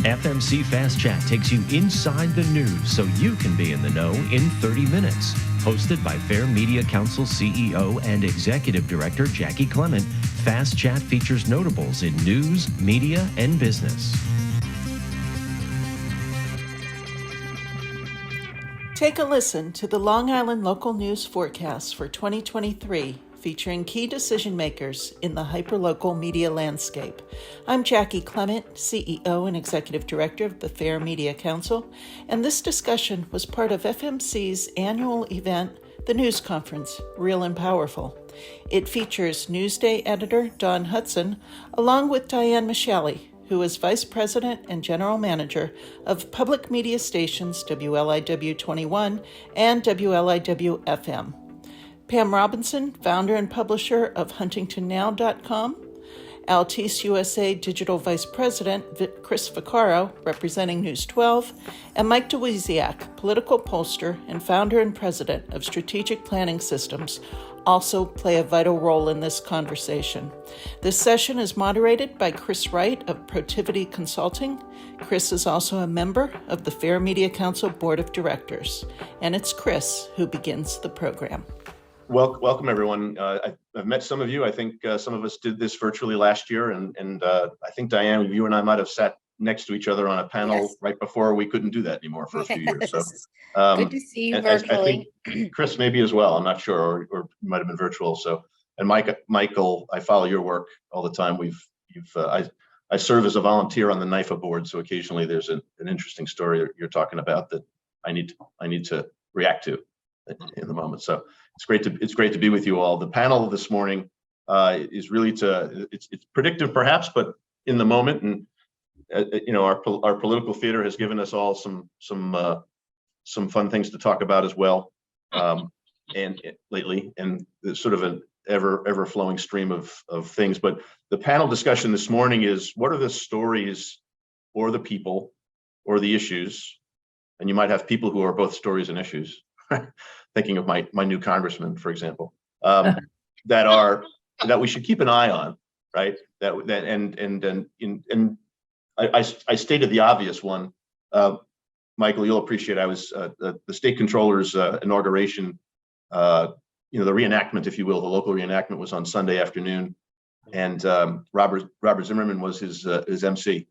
FMC Fast Chat takes you inside the news so you can be in the know in 30 minutes. Hosted by Fair Media Council CEO and Executive Director Jackie Clement, Fast Chat features notables in news, media, and business. Take a listen to the Long Island Local News Forecast for 2023, featuring key decision makers in the hyperlocal media landscape. I'm Jackie Clement, CEO and Executive Director of the Fair Media Council, and this discussion was part of FMC's annual event, the News Conference, Real and Powerful. It features Newsday editor Don Hudson, along with Diane Masciale, who is Vice President and General Manager of public media stations WLIW-21 and WLIW-FM. Pam Robinson, founder and publisher of HuntingtonNow.com, Altice USA Digital Vice President Chris Vaccaro, representing News 12, and Mike Dawidziak, political pollster and founder and president of Strategic Planning Systems, also play a vital role in this conversation. This session is moderated by Chris Wright of Protivity Consulting. Chris is also a member of the Fair Media Council Board of Directors. And it's Chris who begins the program. Welcome, everyone. I've met some of you. I think some of us did this virtually last year, and I think, Diane, you and I might have sat next to each other on a panel right before we couldn't do that anymore for a few years. So good to see you virtually. I think Chris maybe as well. I'm not sure, or might have been virtual. So, and Michael, I follow your work all the time. I serve as a volunteer on the NIFA board, so occasionally there's an interesting story you're talking about that I need to react to in the moment. So it's great to be with you all. The panel this morning is really it's predictive perhaps, but in the moment, and our political theater has given us all some fun things to talk about as well, and lately, and there's sort of an ever flowing stream of things. But the panel discussion this morning is, what are the stories or the people or the issues? And you might have people who are both stories and issues. Thinking of my new congressman, for example, that we should keep an eye on, right? I stated the obvious one. Michael, you'll appreciate. I was the state controller's inauguration. The reenactment, if you will, the local reenactment was on Sunday afternoon, and Robert Zimmerman was his MC,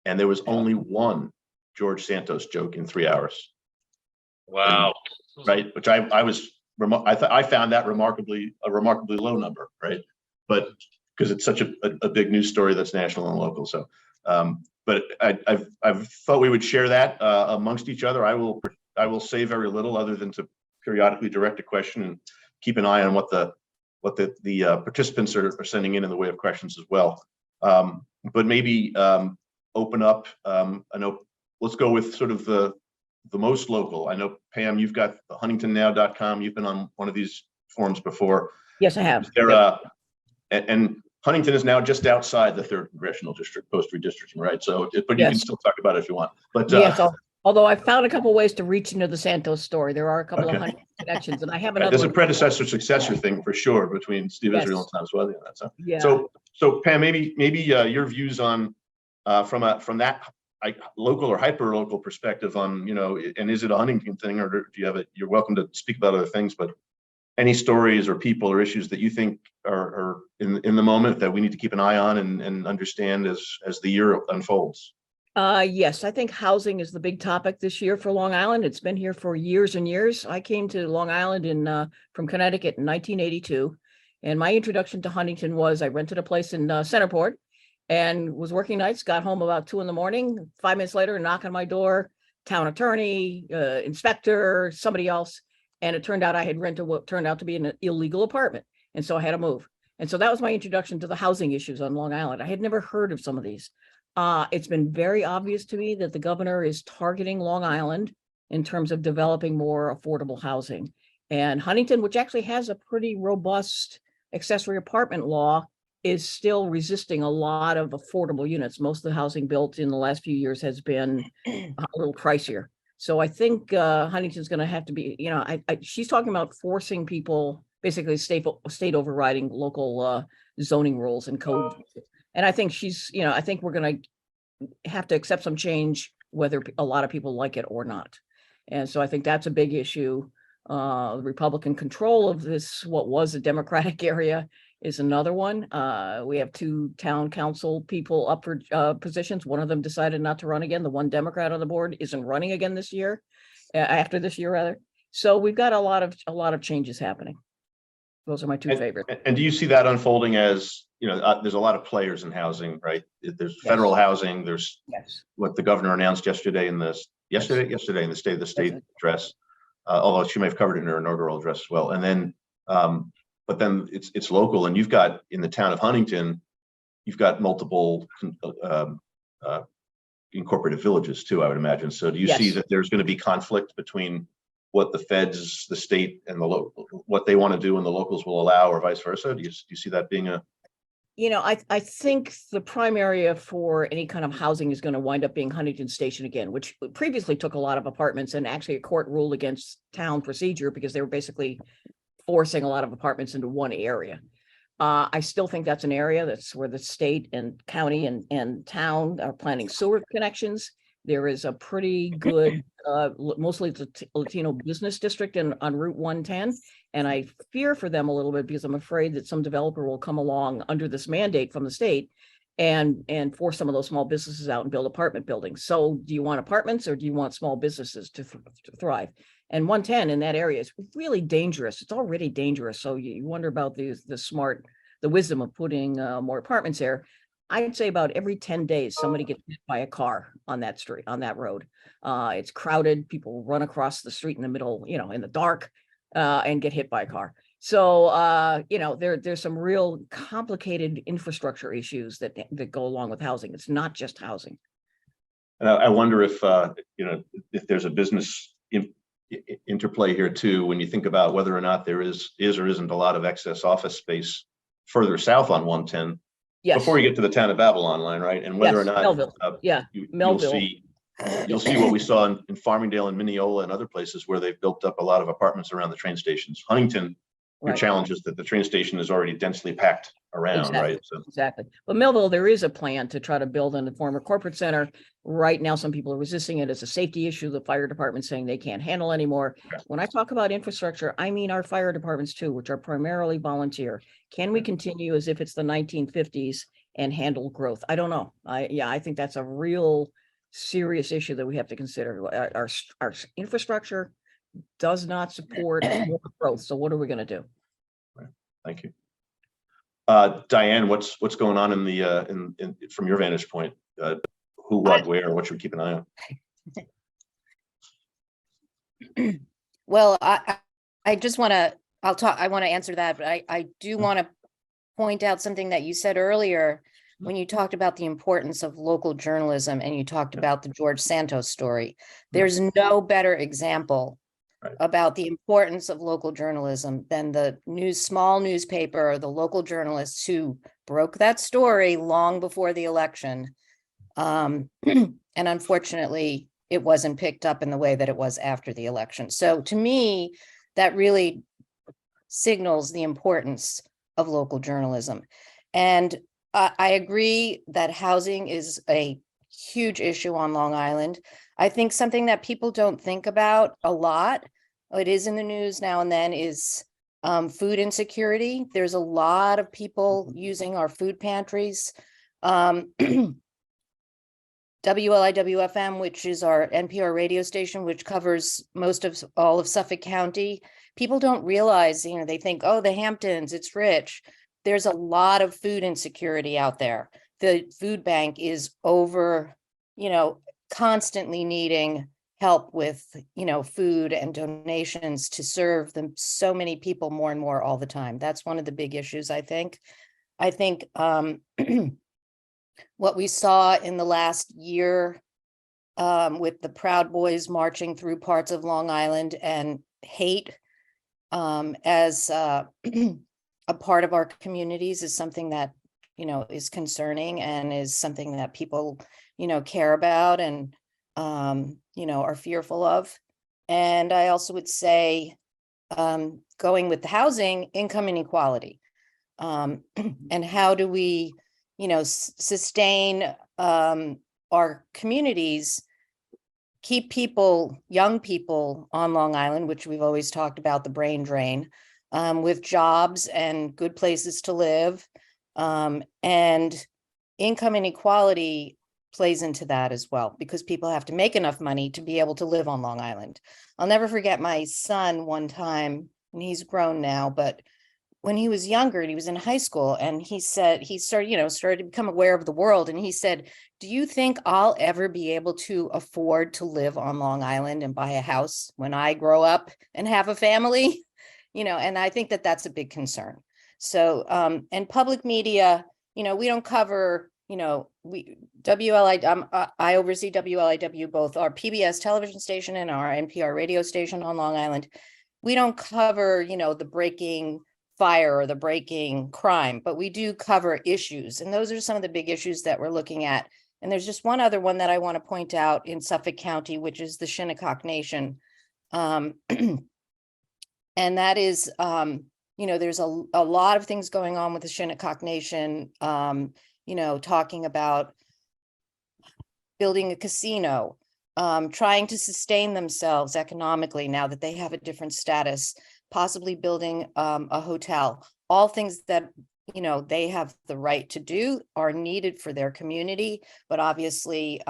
and there was only one George Santos joke in 3 hours. Wow. Right, which I found that a remarkably low number, right? But because it's such a big news story that's national and local. So, but I've thought we would share that amongst each other. I will say very little other than to periodically direct a question and keep an eye on what the participants are sending in the way of questions as well. But maybe open up. I know. Let's go with sort of the most local. I know, Pam, you've got the HuntingtonNow.com. You've been on one of these forums before. Yes, I have. And Huntington is now just outside the 3rd Congressional District, post-redistricting, right? So, but you can still talk about it if you want. But yes, although I found a couple ways to reach into the Santos story. There are a couple of Huntington connections, and I have another. There's a predecessor-successor thing for sure between Steve Israel and Tom Swelly on that. Yeah. So Pam, maybe your views on from that local or hyper local perspective on, and is it a Huntington thing, or do you have it? You're welcome to speak about other things, but any stories or people or issues that you think are in the moment that we need to keep an eye on and understand as the year unfolds? Yes, I think housing is the big topic this year for Long Island. It's been here for years and years. I came to Long Island from Connecticut in 1982, and my introduction to Huntington was I rented a place in Centerport and was working nights, got home about 2 a.m. 5 minutes later, knock on my door, town attorney, inspector, somebody else. And it turned out I had rented what turned out to be an illegal apartment. And so I had to move. And so that was my introduction to the housing issues on Long Island. I had never heard of some of these. It's been very obvious to me that the governor is targeting Long Island in terms of developing more affordable housing. And Huntington, which actually has a pretty robust accessory apartment law, is still resisting a lot of affordable units. Most of the housing built in the last few years has been a little pricier. So I think Huntington's going to have to be, she's talking about forcing people, basically state overriding local zoning rules and code. And I think I think we're going to have to accept some change, whether a lot of people like it or not. And so I think that's a big issue. Republican control of this, what was a Democratic area, is another one. We have 2 town council people up for positions. One of them decided not to run again. The one Democrat on the board isn't running again this year, after this year rather. So we've got a lot of changes happening. Those are my 2 favorites. And do you see that unfolding as, there's a lot of players in housing, right? There's federal housing. There's what the governor announced yesterday in the yesterday in the State of the State address, although she may have covered it in her inaugural address as well. And then, but then it's local, and you've got in the town of Huntington, you've got multiple incorporated villages too, I would imagine. So do you see that there's going to be conflict between what the feds, the state, and the local, what they want to do and the locals will allow, or vice versa? Do you see that being a? I think the prime area for any kind of housing is going to wind up being Huntington Station again, which previously took a lot of apartments, and actually a court ruled against town procedure because they were basically forcing a lot of apartments into one area. I still think that's an area that's where the state and county and town are planning sewer connections. There is a pretty good, mostly Latino business district on Route 110. And I fear for them a little bit because I'm afraid that some developer will come along under this mandate from the state and force some of those small businesses out and build apartment buildings. So do you want apartments or do you want small businesses to thrive? And 110 in that area is really dangerous. It's already dangerous. So you wonder about the wisdom of putting more apartments there. I'd say about every 10 days, somebody gets hit by a car on that street, on that road. It's crowded. People run across the street in the middle, in the dark, and get hit by a car. So, there's some real complicated infrastructure issues that go along with housing. It's not just housing. And I wonder if there's a business interplay here too, when you think about whether or not there is or isn't a lot of excess office space further south on 110. Yes. Before you get to the town of Babylon line, right? And whether or not Melville. Melville. You'll see what we saw in Farmingdale and Mineola and other places where they've built up a lot of apartments around the train stations. Huntington, your challenge is that the train station is already densely packed around, right? So. Exactly. But Melville, there is a plan to try to build in the former corporate center. Right now, some people are resisting it as a safety issue. The fire department saying they can't handle anymore. Okay. When I talk about infrastructure, I mean our fire departments too, which are primarily volunteer. Can we continue as if it's the 1950s and handle growth? I don't know. I think that's a real serious issue that we have to consider. Our infrastructure does not support more growth. So what are we going to do? Right. Thank you. Diane, what's going on in the from your vantage point? Who, what, where? What should we keep an eye on? Well, I just want to. I want to answer that, but I do want to point out something that you said earlier when you talked about the importance of local journalism and you talked about the George Santos story. There's no better example about the importance of local journalism than the small newspaper or the local journalists who broke that story long before the election. And unfortunately, it wasn't picked up in the way that it was after the election. So to me, that really signals the importance of local journalism. And I agree that housing is a huge issue on Long Island. I think something that people don't think about a lot, it is in the news now and then, is food insecurity. There's a lot of people using our food pantries. WLIW-FM, which is our NPR radio station, which covers most of all of Suffolk County. People don't realize, they think, oh, the Hamptons, it's rich. There's a lot of food insecurity out there. The food bank is constantly needing help with, food and donations to serve them so many people more and more all the time. That's one of the big issues, I think. What we saw in the last year with the Proud Boys marching through parts of Long Island and hate as a part of our communities is something that, is concerning and is something that people, care about and, are fearful of. And I also would say, going with the housing, income inequality, and how do we, sustain our communities keep people, young people on Long Island, which we've always talked about, the brain drain, with jobs and good places to live. And income inequality plays into that as well, because people have to make enough money to be able to live on Long Island. I'll never forget my son one time, and he's grown now, but when he was younger and he was in high school, and he said, he started to become aware of the world. And he said, do you think I'll ever be able to afford to live on Long Island and buy a house when I grow up and have a family? And I think that that's a big concern. So, and public media, we don't cover, I oversee WLIW, both our PBS television station and our NPR radio station on Long Island. We don't cover, the breaking fire or the breaking crime, but we do cover issues. And those are some of the big issues that we're looking at. And there's just one other one that I want to point out in Suffolk County, which is the Shinnecock Nation. And that is, there's a lot of things going on with the Shinnecock Nation, talking about building a casino, trying to sustain themselves economically now that they have a different status, possibly building a hotel, all things that, they have the right to do, are needed for their community, but obviously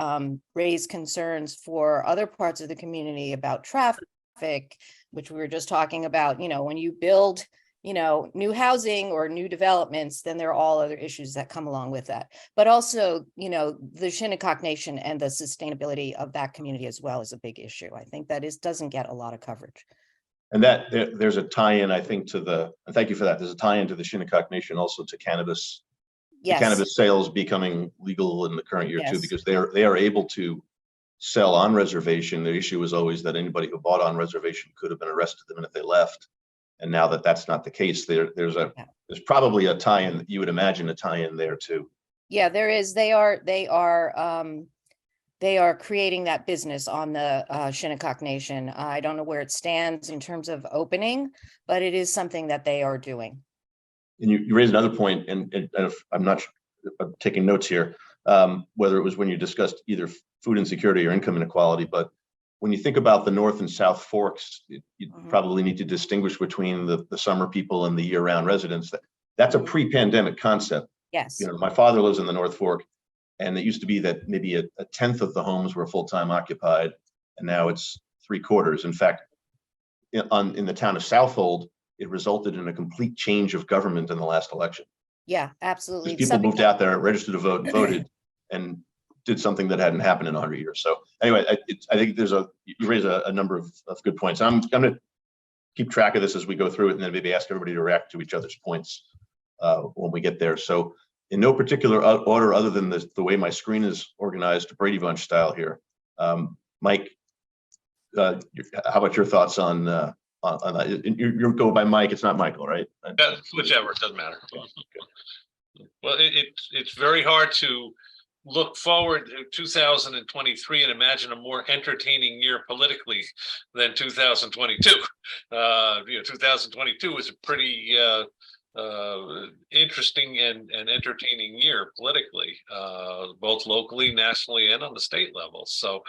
raise concerns for other parts of the community about traffic, which we were just talking about. When you build, new housing or new developments, then there are all other issues that come along with that. But also, the Shinnecock Nation and the sustainability of that community as well is a big issue. I think that doesn't get a lot of coverage. And that there's a tie-in, I think, and thank you for that. There's a tie-in to the Shinnecock Nation, also to cannabis, Yes. cannabis sales becoming legal in the current year too, Yes. because they are able to sell on reservation. The issue was always that anybody who bought on reservation could have been arrested the minute they left. And now that that's not the case, there's probably a tie-in. You would imagine a tie-in there too. Yeah, there is. They are creating that business on the Shinnecock Nation. I don't know where it stands in terms of opening, but it is something that they are doing. And you raised another point, and if I'm not sure, I'm taking notes here, whether it was when you discussed either food insecurity or income inequality, but when you think about the North and South Forks, you probably need to distinguish between the summer people and the year-round residents. That's a pre-pandemic concept. Yes. My father lives in the North Fork, and it used to be that maybe a tenth of the homes were full-time occupied, and now it's 3/4. In fact, in the town of Southold, it resulted in a complete change of government in the last election. Yeah, absolutely. People moved out there, registered to vote, voted, and did something that hadn't happened in 100 years. So anyway, I think you raise a number of good points. I'm going to keep track of this as we go through it, and then maybe ask everybody to react to each other's points when we get there. So in no particular order other than the way my screen is organized, Brady Bunch style here. Mike, how about your thoughts on that? You go by Mike, it's not Michael, right? Whichever, it doesn't matter. Well, it's very hard to look forward to 2023 and imagine a more entertaining year politically than 2022. 2022 was a pretty interesting and entertaining year politically, both locally, nationally, and on the state level. So,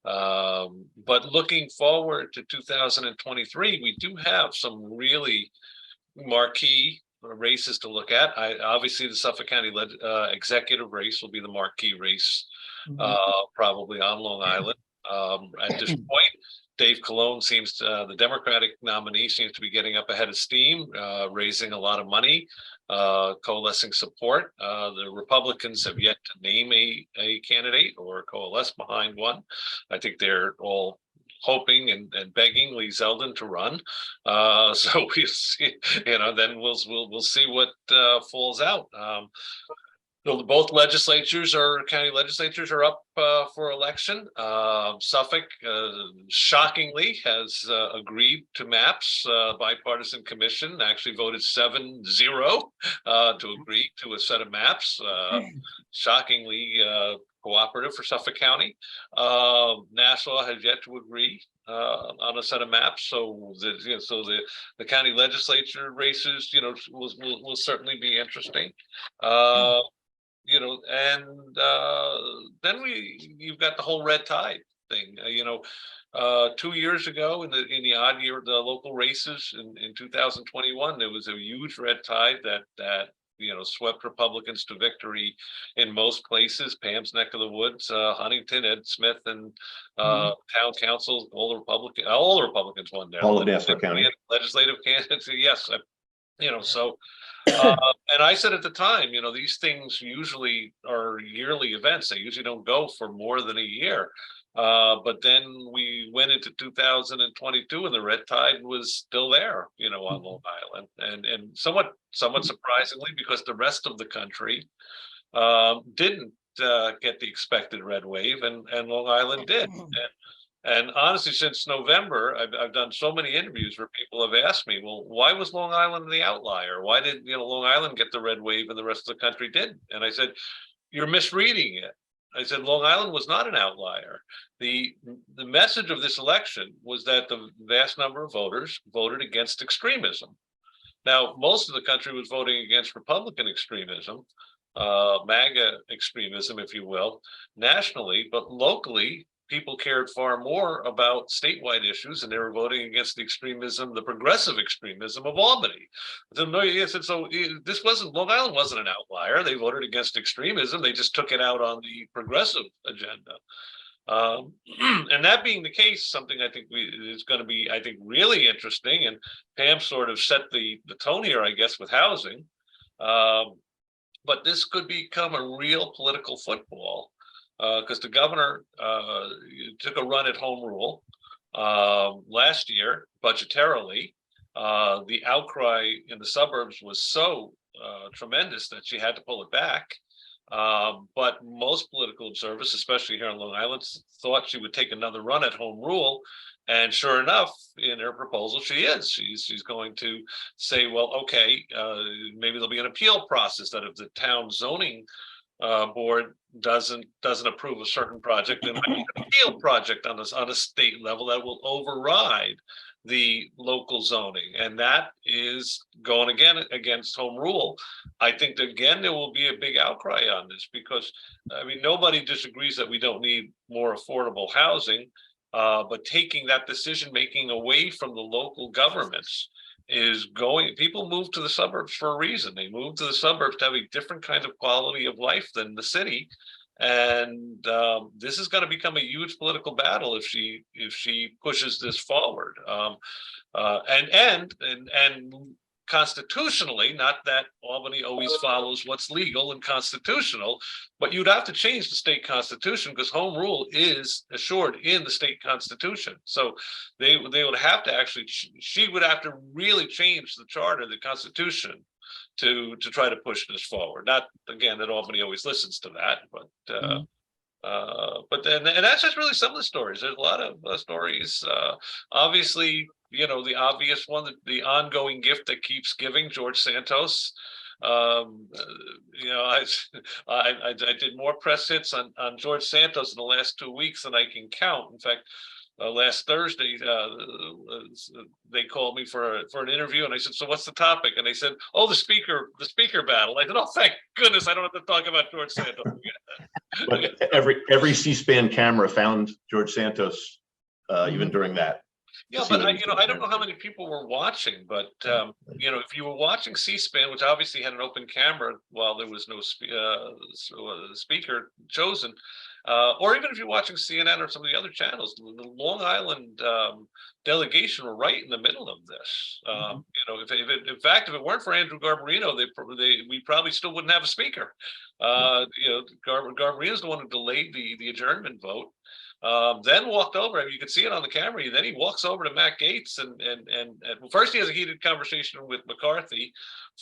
but looking forward to 2023, we do have some really marquee races to look at. Obviously the Suffolk County executive race will be the marquee race, probably on Long Island. At this point, Dave Colon the Democratic nominee seems to be getting up ahead of steam, raising a lot of money, coalescing support. The Republicans have yet to name a candidate or coalesce behind one. I think they're all hoping and begging Lee Zeldin to run. So we'll see, then we'll see what falls out. Both county legislatures are up for election. Suffolk, shockingly, has agreed to maps. Bipartisan commission actually voted 7-0 to agree to a set of maps. Shockingly cooperative for Suffolk County. Nassau has yet to agree on a set of maps. So the county legislature races, will certainly be interesting. and then you've got the whole red tide thing. 2 years ago in the odd year of the local races in 2021, there was a huge red tide that swept Republicans to victory in most places. Pam's neck of the woods, Huntington, Ed Smith, and town councils, all the Republicans won there. All of Nassau County. Legislative candidates, yes. And I said at the time, these things usually are yearly events. They usually don't go for more than a year. But then we went into 2022 and the red tide was still there, on Long Island, and somewhat surprisingly, because the rest of the country didn't get the expected red wave, and Long Island did. And honestly, since November, I've done so many interviews where people have asked me, well, why was Long Island the outlier? Why did Long Island get the red wave and the rest of the country didn't? And I said, you're misreading it. I said, Long Island was not an outlier. The message of this election was that the vast number of voters voted against extremism. Now, most of the country was voting against Republican extremism, MAGA extremism, if you will, nationally, but locally, people cared far more about statewide issues, and they were voting against the progressive extremism of Albany. So this wasn't, Long Island wasn't an outlier. They voted against extremism. They just took it out on the progressive agenda. And that being the case, something I think is going to be, really interesting. And Pam sort of set the tone here, I guess, with housing. But this could become a real political football. Because the governor took a run at home rule last year budgetarily. The outcry in the suburbs was so tremendous that she had to pull it back. But most political observers, especially here on Long Island, thought she would take another run at home rule. And sure enough, in her proposal, she is. She's going to say, well, okay, maybe there'll be an appeal process that if the town zoning board doesn't approve a certain project, there might be an appeal project on a state level that will override the local zoning, and that is going again against home rule. I think that, again, there will be a big outcry on this because nobody disagrees that we don't need more affordable housing, but taking that decision making away from the local governments is going. People move to the suburbs for a reason. They move to the suburbs to have a different kind of quality of life than the city, and this is going to become a huge political battle if she pushes this forward. And constitutionally, not that Albany always follows what's legal and constitutional, but you'd have to change the state constitution because home rule is assured in the state constitution. So they would have to she would have to really change the charter, the constitution, to try to push this forward. Not, again, that Albany always listens to that, but then, and that's just really some of the stories. There's a lot of stories. Obviously, the obvious one, the ongoing gift that keeps giving, George Santos. I did more press hits on George Santos in the last 2 weeks than I can count. In fact, last Thursday, they called me for an interview, and I said, "So what's the topic?" And they said, "Oh, the speaker battle." I said, "Oh, thank goodness, I don't have to talk about George Santos." But every C-SPAN camera found George Santos, even during that. Yeah, but I don't know how many people were watching, but if you were watching C-SPAN, which obviously had an open camera while there was no speaker chosen, or even if you're watching CNN or some of the other channels, the Long Island delegation were right in the middle of this. In fact, if it weren't for Andrew Garbarino, we probably still wouldn't have a speaker. Garbarino's the one who delayed the adjournment vote. Then walked over. You could see it on the camera. Then he walks over to Matt Gaetz, and first he has a heated conversation with McCarthy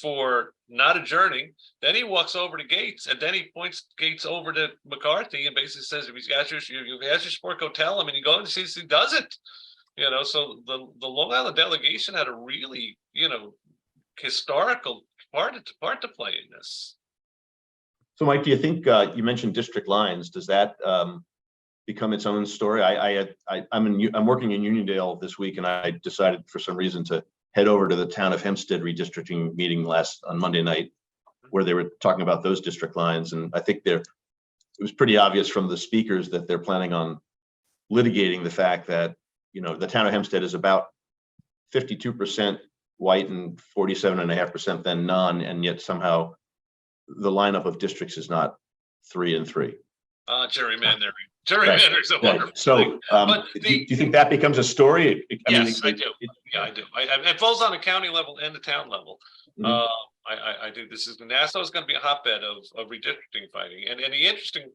for not adjourning. Then he walks over to Gaetz, and then he points Gaetz over to McCarthy and basically says, "If he's got your support, go tell him." And he goes and sees he doesn't. So the Long Island delegation had a really historical part to play in this. So, Mike, do you think you mentioned district lines? Does that become its own story? I'm working in Uniondale this week, and I decided for some reason to head over to the town of Hempstead redistricting meeting on Monday night. where they were talking about those district lines. And I think it was pretty obvious from the speakers that they're planning on litigating the fact that, the town of Hempstead is about 52% white and 47.5% then none, and yet somehow the lineup of districts is not 3 and 3. Gerrymandering. Gerrymandering is a wonderful So, thing. do you think that becomes a story? Yes, I do. I do. It falls on the county level and the town level. Mhm. I think Nassau is going to be a hotbed of redistricting fighting. And the interesting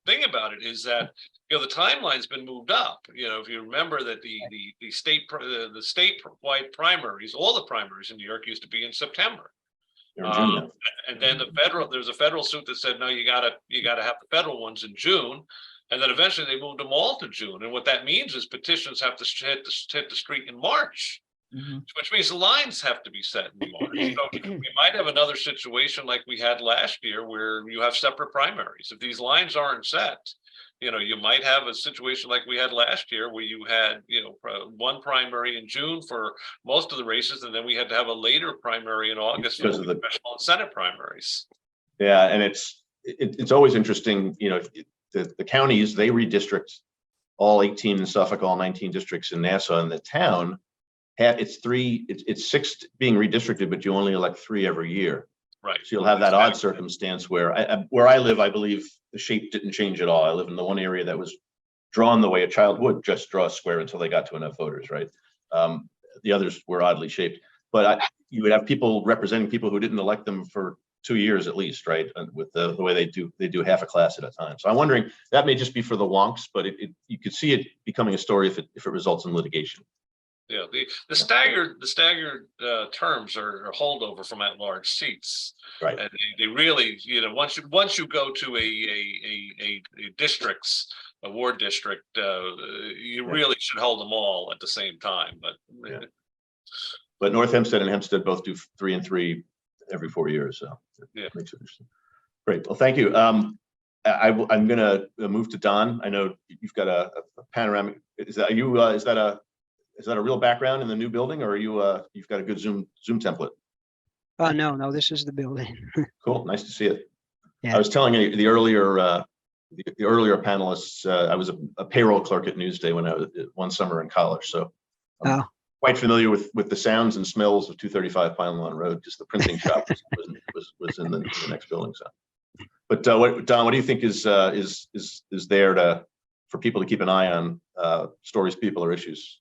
thing about it is that, the timeline's been moved up. If you remember that the statewide primaries, all the primaries in New York used to be in September. And then there's a federal suit that said, no, you gotta have the federal ones in June. And then eventually they moved them all to June. And what that means is petitions have to hit the street in March, which means the lines have to be set in March. So we might have another situation like we had last year where you have separate primaries. If these lines aren't set, you might have a situation like we had last year where you had, one primary in June for most of the races, and then we had to have a later primary in August because of the congressional and Senate primaries. Yeah, and it's always interesting, the counties, they redistrict all 18 in Suffolk, all 19 districts in Nassau, and the town it's 6 being redistricted, but you only elect 3 every year. Right. So you'll have that odd circumstance where I live, I believe the shape didn't change at all. I live in the one area that was drawn the way a child would just draw a square until they got to enough voters, right? The others were oddly shaped, but you would have people representing people who didn't elect them for 2 years at least, right? And with the way they do half a class at a time. So I'm wondering, that may just be for the wonks, but you could see it becoming a story if it results in litigation. Yeah, the staggered terms are holdover from at-large seats, right? And they really, once you go to a district's a ward district, you really should hold them all at the same time. But North Hempstead and Hempstead both do 3 and 3 every 4 years, so it makes it interesting. Great, well, thank you. I'm going to move to Don. I know you've got a panoramic. Is that a real background in the new building, or are you've got a good Zoom template? No, this is the building. Cool, nice to see it. Yeah. I was telling you the earlier panelists, I was a payroll clerk at Newsday when I was one summer in college, so I'm quite familiar with the sounds and smells of 235 Pine Lawn Road. Just the printing shop was in the next building. So, but Don, what do you think is there for people to keep an eye on stories, people, or issues?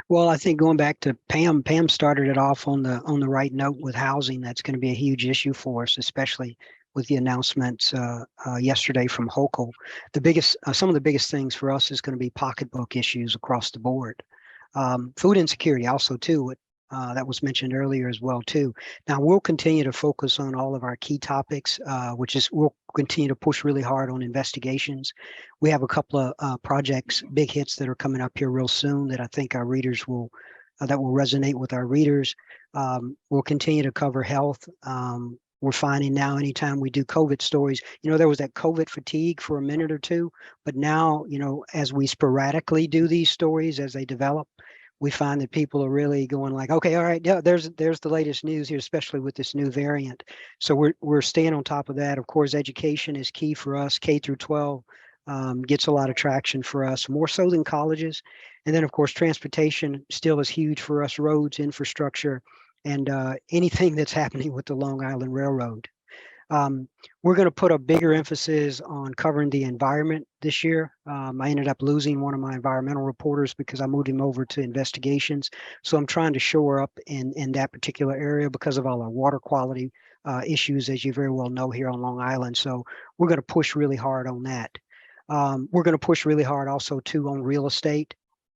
Well, I think going back to Pam started it off on the right note with housing. That's going to be a huge issue for us, especially with the announcements yesterday from Hochul. Some of the biggest things for us is going to be pocketbook issues across the board. Food insecurity also too, that was mentioned earlier as well too. Now we'll continue to focus on all of our key topics, which is we'll continue to push really hard on investigations. We have a couple of projects, big hits that are coming up here real soon that I think our readers will resonate with our readers. We'll continue to cover health. We're finding now anytime we do COVID stories, there was that COVID fatigue for a minute or two, but now, as we sporadically do these stories as they develop, we find that people are really going like, okay, all right, yeah, there's the latest news here, especially with this new variant. So we're staying on top of that. Of course, education is key for us. K through 12 gets a lot of traction for us, more so than colleges. And then, of course, transportation still is huge for us, roads, infrastructure, and anything that's happening with the Long Island Railroad. We're going to put a bigger emphasis on covering the environment this year. I ended up losing one of my environmental reporters because I moved him over to investigations. So I'm trying to shore up in that particular area because of all our water quality issues, as you very well know, here on Long Island. So we're going to push really hard on that. We're going to push really hard also too on real estate.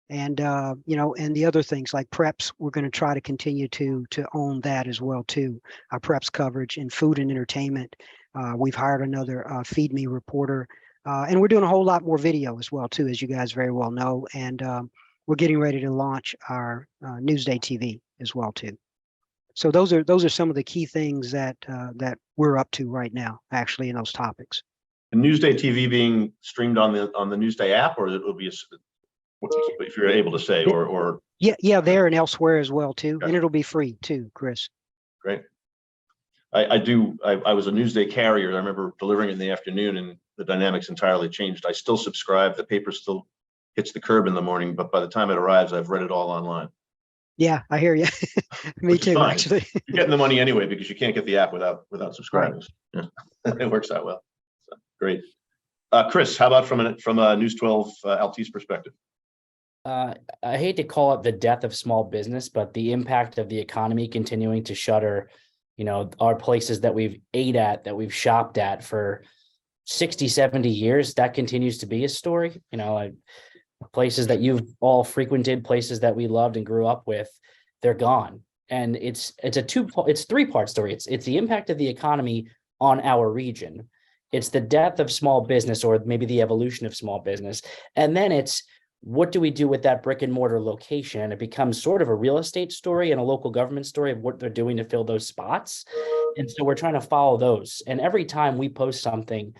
And, and the other things like preps, we're going to try to continue to own that as well, too. Our preps coverage in food and entertainment. We've hired another Feed Me reporter, and we're doing a whole lot more video as well, too, as you guys very well know. And we're getting ready to launch our Newsday TV as well, too. So those are some of the key things that we're up to right now, actually, in those topics. And Newsday TV being streamed on the Newsday app, or it will be if you're able to say, or yeah, there and elsewhere as well too, okay. And it'll be free too, Chris. Great. I was a Newsday carrier. I remember delivering it in the afternoon, and the dynamics entirely changed. I still subscribe. The paper still hits the curb in the morning, but by the time it arrives, I've read it all online. Yeah, I hear you. Me Which is too, fine. actually. You're getting the money anyway because you can't get the app without subscribing. Yeah. It works out well. So, great. Chris, how about from a News 12 Altice perspective? I hate to call it the death of small business, but the impact of the economy continuing to shutter, our places that we've ate at, that we've shopped at for 60, 70 years, that continues to be a story. Places that you've all frequented, places that we loved and grew up with, they're gone. And it's a three-part story. It's the impact of the economy on our region. It's the death of small business, or maybe the evolution of small business. And then it's, what do we do with that brick and mortar location? And it becomes sort of a real estate story and a local government story of what they're doing to fill those spots. And so we're trying to follow those. And every time we post something,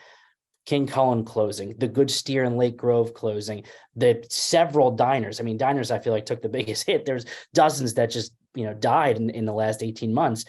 King Cullen closing, the Good Steer in Lake Grove closing, the several diners. I mean, diners, I feel like, took the biggest hit. There's dozens that just, died in the last 18 months.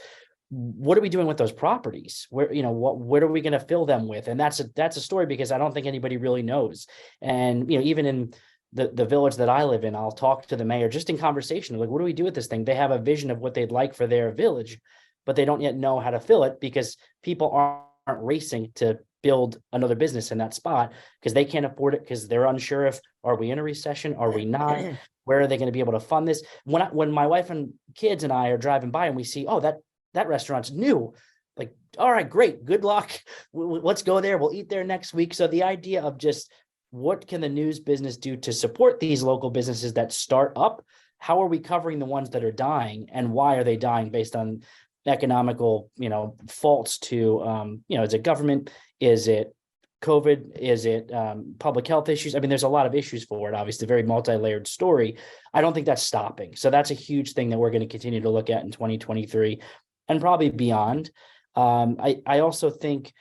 What are we doing with those properties? What are we going to fill them with? And that's a story, because I don't think anybody really knows. And, even in the village that I live in, I'll talk to the mayor just in conversation. Like, what do we do with this thing? They have a vision of what they'd like for their village, but they don't yet know how to fill it, because people aren't racing to build another business in that spot because they can't afford it, because they're unsure if, are we in a recession? Are we not? Where are they going to be able to fund this? When my wife and kids and I are driving by and we see, oh, that restaurant's new, like, all right, great, good luck. Let's go there. We'll eat there next week. So the idea of just, what can the news business do to support these local businesses that start up? How are we covering the ones that are dying, and why are they dying based on economical, faults to, is it government? Is it COVID? Is it public health issues? I mean, there's a lot of issues for it, obviously, very multi-layered story. I don't think that's stopping. So that's a huge thing that we're going to continue to look at in 2023 and probably beyond. I also think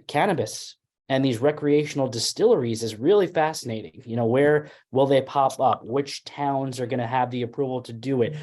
cannabis and these recreational distilleries is really fascinating. Where will they pop up? Which towns are going to have the approval to do it?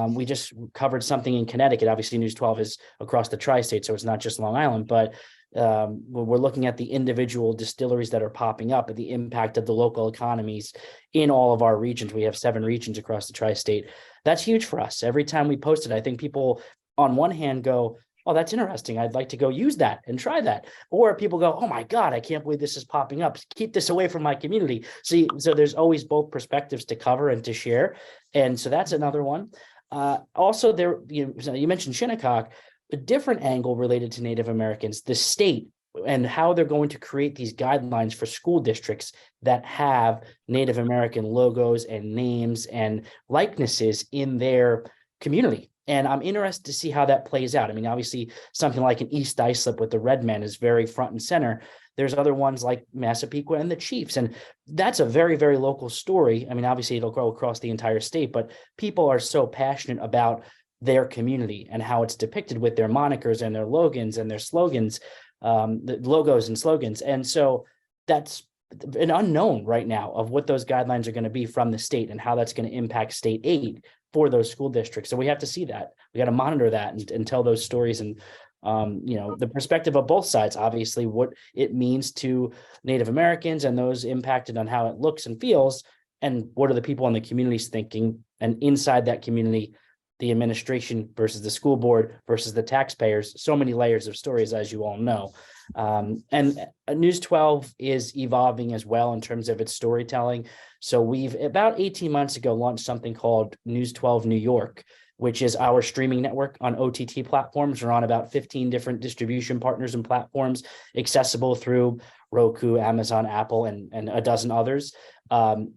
We just covered something in Connecticut. Obviously, News 12 is across the tri-state, so it's not just Long Island, but we're looking at the individual distilleries that are popping up and the impact of the local economies in all of our regions. We have 7 regions across the tri-state. That's huge for us. Every time we post it, I think people on one hand go, oh, that's interesting, I'd like to go use that and try that. Or people go, oh my God, I can't believe this is popping up. Keep this away from my community. So there's always both perspectives to cover and to share. And so that's another one. Also, you mentioned Shinnecock, a different angle related to Native Americans, the state, and how they're going to create these guidelines for school districts that have Native American logos and names and likenesses in their community. And I'm interested to see how that plays out. I mean, obviously, something like an East Islip with the Red Men is very front and center. There's other ones like Massapequa and the Chiefs, and that's a very, very local story. I mean, obviously, it'll go across the entire state, but people are so passionate about their community and how it's depicted with their monikers and their logos and their slogans, the logos and slogans. And so that's an unknown right now of what those guidelines are going to be from the state and how that's going to impact state aid for those school districts. So we have to see that. We got to monitor that and tell those stories, and the perspective of both sides, obviously, what it means to Native Americans and those impacted on how it looks and feels, and what are the people in the communities thinking, and inside that community, the administration versus the school board versus the taxpayers. So many layers of stories, as you all know. And News 12 is evolving as well in terms of its storytelling. So we've about 18 months ago launched something called News 12 New York, which is our streaming network on OTT platforms. We're on about 15 different distribution partners and platforms, accessible through Roku, Amazon, Apple, and a dozen others.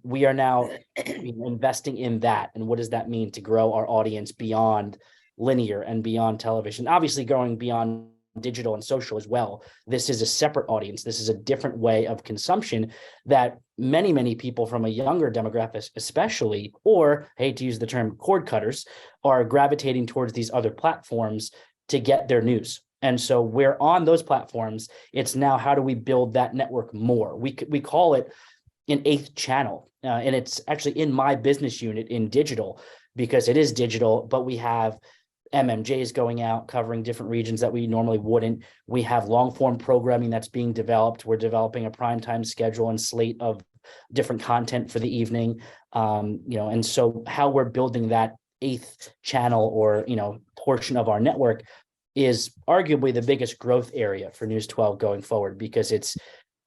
We are now investing in that. And what does that mean to grow our audience beyond linear and beyond television? Obviously, going beyond digital and social as well. This is a separate audience. This is a different way of consumption that many, many people from a younger demographic, especially, or I hate to use the term cord cutters, are gravitating towards these other platforms to get their news. And so we're on those platforms. It's now, how do we build that network more? We call it an 8th channel. And it's actually in my business unit in digital, because it is digital, but we have MMJs going out, covering different regions that we normally wouldn't. We have long form programming that's being developed. We're developing a primetime schedule and slate of different content for the evening. And so how we're building that 8th channel or, portion of our network is arguably the biggest growth area for News 12 going forward, because it's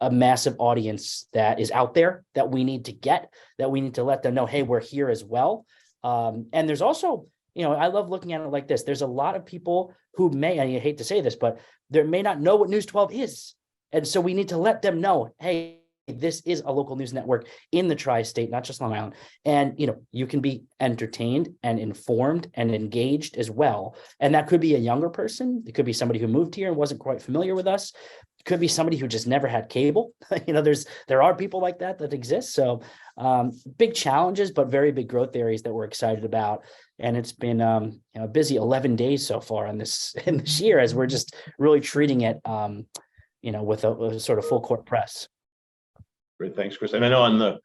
a massive audience that is out there that we need to get, that we need to let them know, hey, we're here as well. And there's also, I love looking at it like this. There's a lot of people who may, and I hate to say this, but they may not know what News 12 is. And so we need to let them know, hey, this is a local news network in the tri-state, not just Long Island. And, you can be entertained and informed and engaged as well. And that could be a younger person. It could be somebody who moved here and wasn't quite familiar with us. It could be somebody who just never had cable. There are people like that exist. So big challenges, but very big growth areas that we're excited about. And it's been a busy 11 days so far in this year, as we're just really treating it, with a sort of full court press. Great, thanks, Chris. And I know on the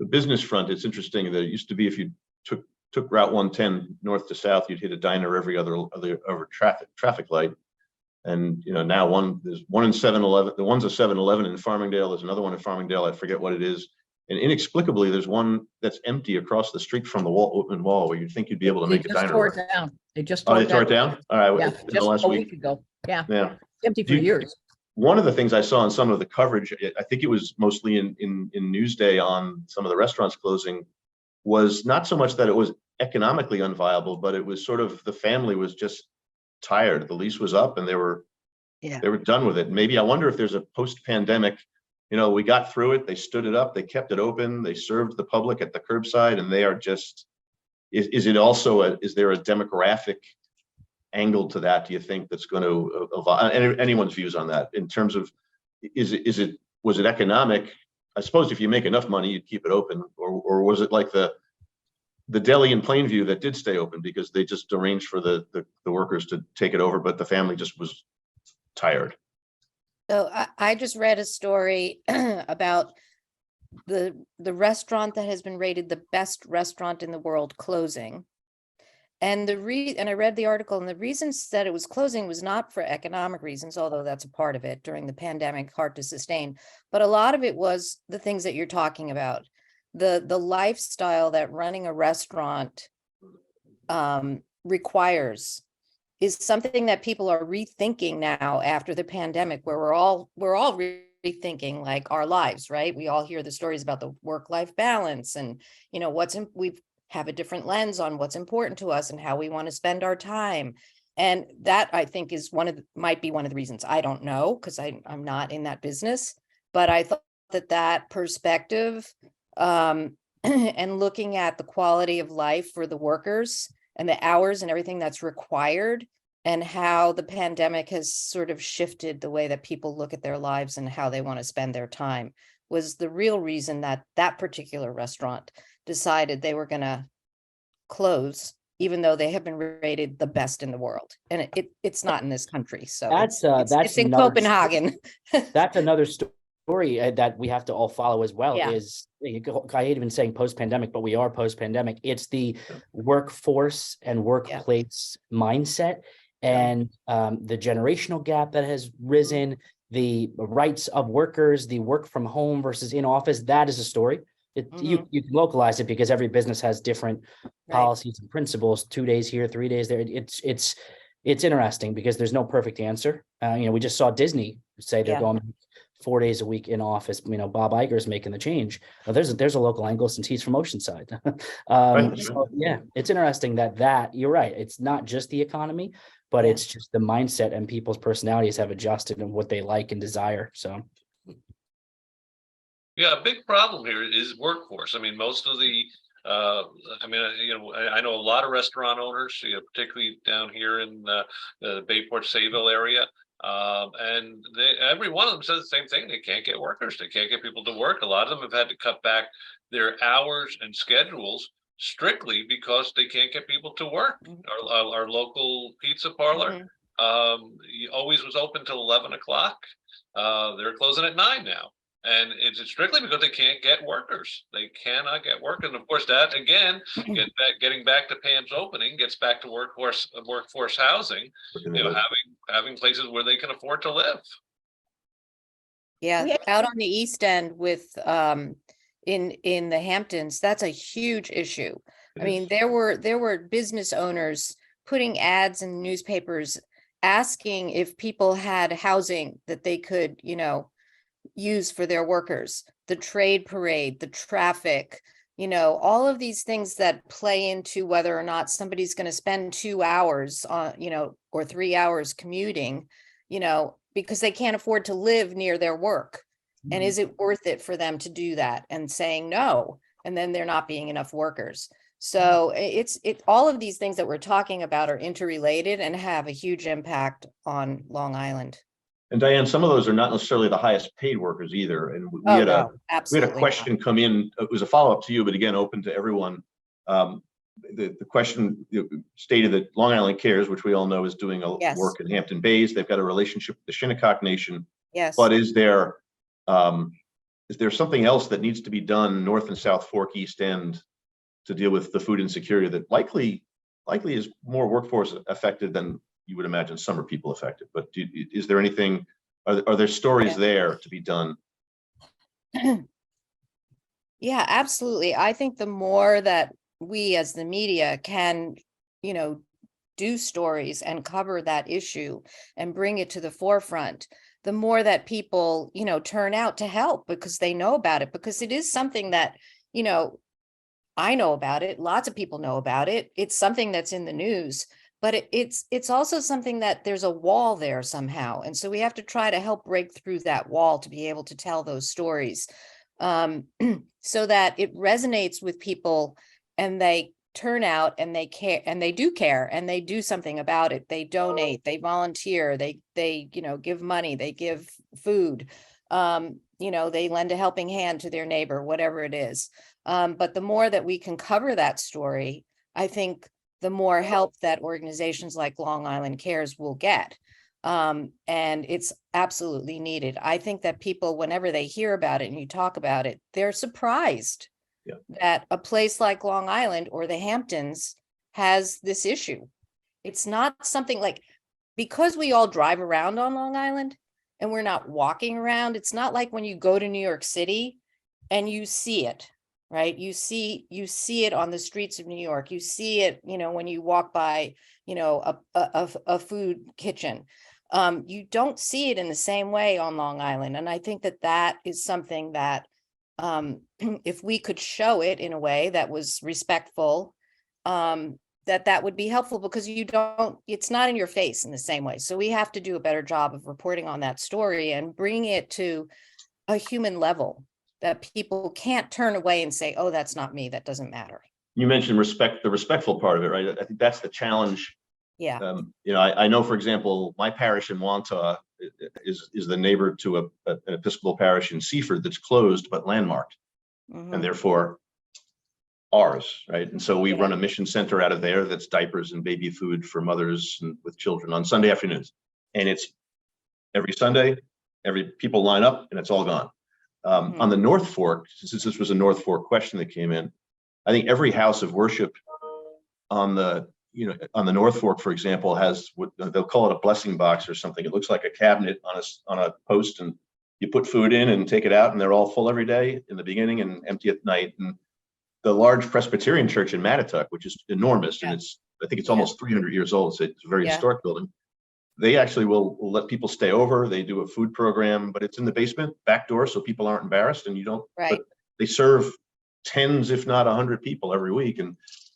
business front, it's interesting that it used to be if you took Route 110 north to south, you'd hit a diner every other traffic light. And now there's one in 7-Eleven. The one's a 7-Eleven in Farmingdale. There's another one in Farmingdale. I forget what it is. And inexplicably, there's one that's empty across the street from the open wall where you'd think you'd be able to make a diner. Tore it down. They just tore it down. All right. Yeah, In the just last a week week ago. Yeah. Yeah. Empty for years. One of the things I saw in some of the coverage, I think it was mostly in Newsday on some of the restaurants closing, was not so much that it was economically unviable, but it was sort of the family was just tired. The lease was up and they were done with it. Maybe I wonder if there's a post-pandemic, we got through it, they stood it up, they kept it open, they served the public at the curbside, and they are just, is there a demographic angle to that, do you think, that's going to evolve? Anyone's views on that in terms of, was it economic? I suppose if you make enough money, you'd keep it open, or was it like the deli in Plainview that did stay open because they just arranged for the workers to take it over, but the family just was tired? So I just read a story about the restaurant that has been rated the best restaurant in the world closing. And I read the article, and the reasons that it was closing was not for economic reasons, although that's a part of it during the pandemic, hard to sustain. But a lot of it was the things that you're talking about, the lifestyle that running a restaurant requires is something that people are rethinking now after the pandemic, where we're all rethinking like our lives, right? We all hear the stories about the work-life balance and we have a different lens on what's important to us and how we want to spend our time. And that, I think, is might be one of the reasons. I don't know, because I'm not in that business, but I thought that perspective and looking at the quality of life for the workers and the hours and everything that's required, and how the pandemic has sort of shifted the way that people look at their lives and how they want to spend their time, was the real reason that particular restaurant decided they were going to close, even though they have been rated the best in the world. And it's not in this country. So it's in Copenhagen. That's another story that we have to all follow as well. Yeah. I hate even saying post-pandemic, but we are post-pandemic. It's the workforce and workplace mindset and the generational gap that has risen, the rights of workers, the work from home versus in office. That is a story. You can localize it because every business has different policies and principles, 2 days here, 3 days there. It's interesting because there's no perfect answer. We just saw Disney say they're going 4 days a week in office. Bob Iger's making the change. There's a local angle since he's from Oceanside. So it's interesting that you're right. It's not just the economy, but it's just the mindset, and people's personalities have adjusted and what they like and desire. So. Yeah, a big problem here is workforce. I mean, most of the, I know a lot of restaurant owners, particularly down here in the Bayport Sayville area, and every one of them says the same thing. They can't get workers. They can't get people to work. A lot of them have had to cut back their hours and schedules strictly because they can't get people to work. Our local pizza parlor always was open till 11 o'clock. They're closing at 9 now. And it's strictly because they can't get workers. They cannot get work. And of course, that again, getting back to Pam's opening, gets back to workforce housing, having places where they can afford to live. Yeah, We out on the East End with in the Hamptons, that's a huge issue. I mean, there were business owners putting ads in newspapers asking if people had housing that they could, use for their workers. The trade parade, the traffic, all of these things that play into whether or not somebody's going to spend 2 hours on, or 3 hours commuting, because they can't afford to live near their work. And is it worth it for them to do that? And saying no, and then there not being enough workers. So all of these things that we're talking about are interrelated and have a huge impact on Long Island. And Diane, some of those are not necessarily the highest paid workers either. And we had a question come in. It was a follow-up to you, but again, open to everyone. The question stated that Long Island Cares, which we all know is doing work in Hampton Bays. They've got a relationship with the Shinnecock Nation. Yes. But is there something else that needs to be done North and South Fork, East End, to deal with the food insecurity that likely is more workforce affected than you would imagine some are people affected? But is there anything, are there stories there to be done? Yeah, absolutely. I think the more that we as the media can, do stories and cover that issue and bring it to the forefront, the more that people, turn out to help because they know about it, because it is something that, I know about it. Lots of people know about it. It's something that's in the news, but it's also something that there's a wall there somehow. And so we have to try to help break through that wall to be able to tell those stories so that it resonates with people and they turn out and they care and they do something about it. They donate, they volunteer, they give money, they give food, they lend a helping hand to their neighbor, whatever it is. But the more that we can cover that story, I think the more help that organizations like Long Island Cares will get. And it's absolutely needed. I think that people, whenever they hear about it and you talk about it, they're surprised that a place like Long Island or the Hamptons has this issue. It's not something like, because we all drive around on Long Island and we're not walking around, it's not like when you go to New York City and you see it. Right. You see it on the streets of New York. You see it, when you walk by, a food kitchen. You don't see it in the same way on Long Island. And I think that is something that if we could show it in a way that was respectful, that would be helpful, because it's not in your face in the same way. So we have to do a better job of reporting on that story and bring it to a human level, that people can't turn away and say, oh, that's not me, that doesn't matter. You mentioned the respectful part of it, right? I think that's the challenge. Yeah. I know, for example, my parish in Wantagh is the neighbor to an Episcopal parish in Seaford that's closed but landmarked, and therefore ours, right? And so we run a mission center out of there that's diapers and baby food for mothers and with children on Sunday afternoons. And it's every Sunday, people line up and it's all gone. On the North Fork, since this was a North Fork question that came in, I think every house of worship on the North Fork, for example, has what they'll call it a blessing box or something. It looks like a cabinet on a post, and you put food in and take it out, and they're all full every day in the beginning and empty at night. And the large Presbyterian church in Mattituck, which is enormous, and I think it's almost 300 years old. So it's a very historic building. They actually will let people stay over. They do a food program, but it's in the basement, back door, so people aren't embarrassed, and you don't. Right. But they serve tens, if not 100 people every week. And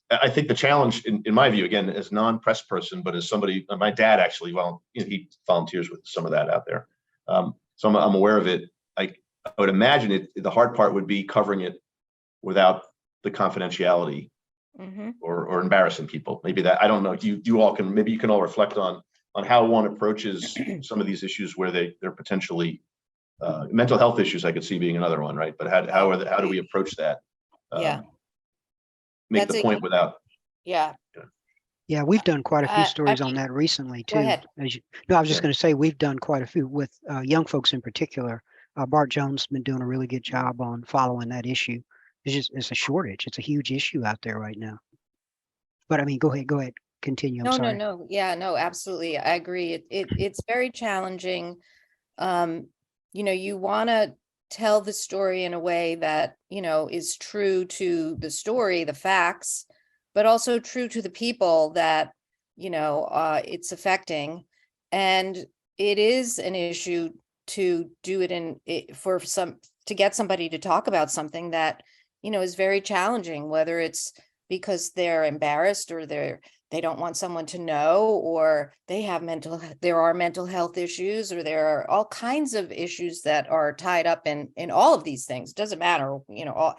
I think the challenge, in my view, again, as non-press person, but as somebody, my dad actually, he volunteers with some of that out there. So I'm aware of it. I would imagine the hard part would be covering it without the confidentiality or embarrassing people. Maybe that, I don't know. You all can, maybe you can all reflect on how one approaches some of these issues where they're potentially mental health issues. I could see being another one, right? But how do we approach that? Make the point without. Yeah, we've done quite a few stories on that recently too. Go ahead. I was just going to say we've done quite a few with young folks in particular. Bart Jones has been doing a really good job on following that issue. It's a shortage. It's a huge issue out there right now. But I mean, go ahead, continue. I'm No, sorry. no. Yeah, no, absolutely. I agree. It's very challenging. You want to tell the story in a way that, is true to the story, the facts, but also true to the people that, it's affecting. And it is an issue to do it to get somebody to talk about something that, is very challenging, whether it's because they're embarrassed or they don't want someone to know, or there are mental health issues, or there are all kinds of issues that are tied up in all of these things. It doesn't matter,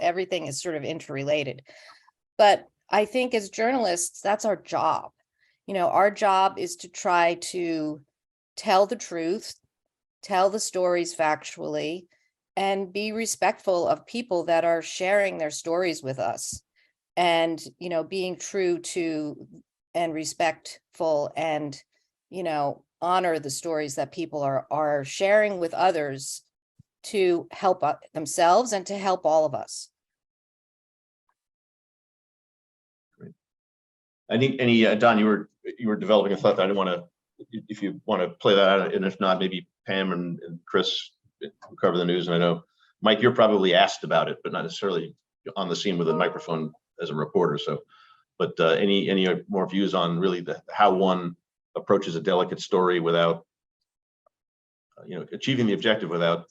everything is sort of interrelated. But I think as journalists, that's our job. Our job is to try to tell the truth, tell the stories factually, and be respectful of people that are sharing their stories with us. And, being true to and respectful and, honor the stories that people are sharing with others to help themselves and to help all of us. Great. Don, you were developing a thought that I don't want to, if you want to play that out, and if not, maybe Pam and Chris who cover the news. And I know, Mike, you're probably asked about it, but not necessarily on the scene with a microphone as a reporter. So, but any more views on really how one approaches a delicate story without, achieving the objective without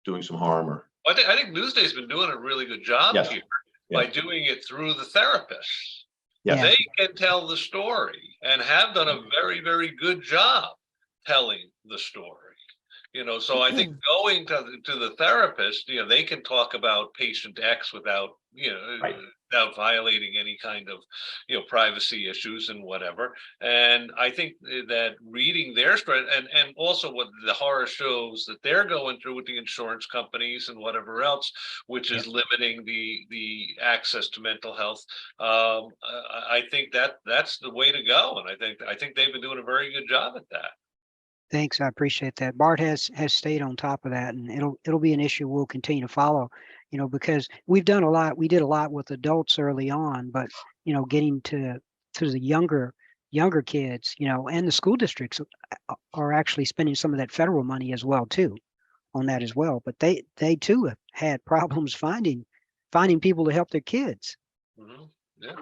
doing some harm? Or I think Newsday's been doing a really good job here by doing it through the therapists. Yes. They can tell the story and have done a very, very good job telling the story. So I think going to the therapist, they can talk about patient X without, Right. without violating any kind of, privacy issues and whatever. And I think that reading their story and also what the horror shows that they're going through with the insurance companies and whatever else, which is limiting the access to mental health. I think that's the way to go. And I think they've been doing a very good job at that. Thanks, I appreciate that. Bart has stayed on top of that, and it'll be an issue we'll continue to follow, because we've done a lot. We did a lot with adults early on, but getting to the younger kids, and the school districts are actually spending some of that federal money as well too, on that as well. But they too have had problems finding people to help their kids. Mm-hmm. Yeah.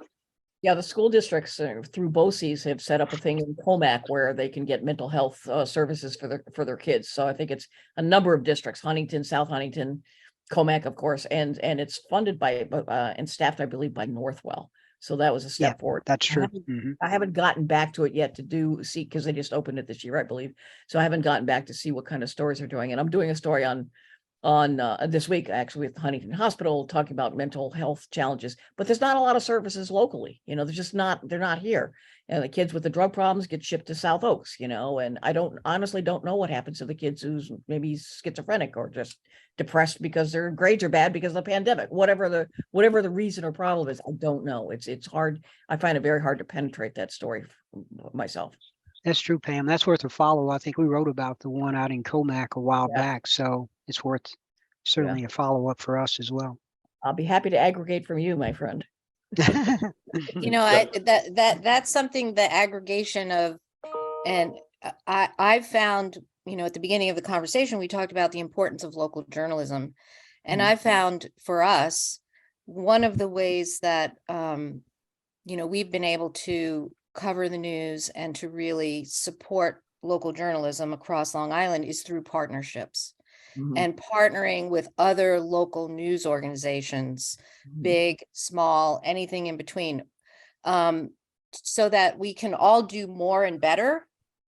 Yeah, the school districts through BOCES have set up a thing in Comac where they can get mental health services for their kids. So I think it's a number of districts: Huntington, South Huntington, Comac, of course, and it's funded by and staffed, I believe, by Northwell. So that was a step forward. That's true. I haven't gotten back to it yet to see, because they just opened it this year, I believe. So I haven't gotten back to see what kind of stories they're doing. And I'm doing a story on this week, actually, with Huntington Hospital, talking about mental health challenges, but there's not a lot of services locally. They're not here. And the kids with the drug problems get shipped to South Oaks, and I honestly don't know what happens to the kids who's maybe schizophrenic or just depressed because their grades are bad because of the pandemic. Whatever the reason or problem is, I don't know. It's hard. I find it very hard to penetrate that story myself. That's true, Pam. That's worth a follow. I think we wrote about the one out in Comac a while back, so it's worth certainly a follow-up for us as well. I'll be happy to aggregate from you, my friend. That's something, the aggregation of, and I've found, at the beginning of the conversation, we talked about the importance of local journalism. And I found for us, one of the ways that, we've been able to cover the news and to really support local journalism across Long Island is through partnerships. And partnering with other local news organizations, big, small, anything in between, so that we can all do more and better